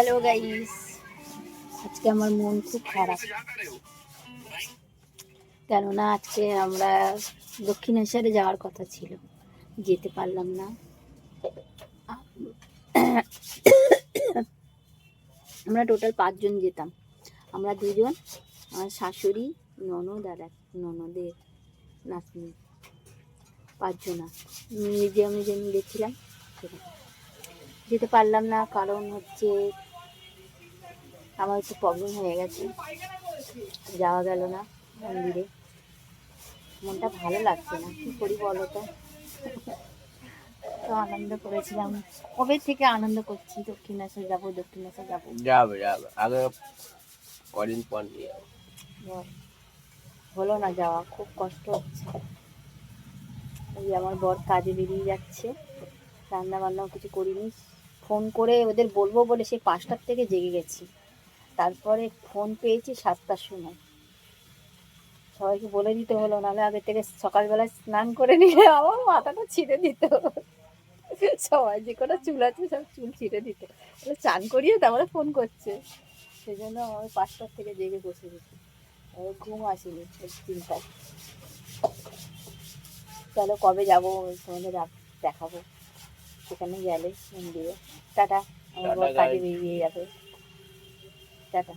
Hello guys, আজকে আমার মন খুব খারাপ, কেননা আজকে আমরা দক্ষিণেশ্বরে যাওয়ার কথা ছিল, যেতে পারলাম না। আমরা টোটাল 5 জন যেতাম। আমরা 2 জন, আমার শাশুড়ি, ননদ আর এক ননদের নাতনি, 5 জনা মিউজিয়ামে গেছিলাম। যেতে পারলাম না, কারণ হচ্ছে আমার একটু প্রবলেম হয়ে গেছে, যাওয়া গেল না মন্দিরে। মনটা ভালো লাগছে না, কি করি বলো তো। তো আনন্দ করেছিলাম, কবে থেকে আনন্দ করছি, দক্ষিণেশ্বর যাবো দক্ষিণেশ্বর যাবো। যাবে আগে কদিন পর নিয়ে যাবো। হলো না যাওয়া, খুব কষ্ট হচ্ছে। এই আমার বর কাজে বেরিয়ে যাচ্ছে, রান্না বান্নাও কিছু করিনি। ফোন করে ওদের বলবো বলে সেই 5টার থেকে জেগে গেছি, তারপরে ফোন পেয়েছি 7টার সময়। সবাইকে বলে দিতে হলো, নাহলে আগে থেকে সকালবেলায় স্নান করে নিলে আমার মাথাটা ছিঁড়ে দিত। সবাই যে কোনো চুল আছে সব চুল ছিঁড়ে দিত, চান করিয়ে তারপরে ফোন করছে। সেই জন্য আমি 5টার থেকে জেগে বসে গেছি, ঘুম আসেনি চিন্তায়। চলো কবে যাবো তোমাদের দেখাবো, সেখানে গেলে মন্দিরে। টাটা, আমার বর কাজে বেরিয়ে যাবে। টাটা।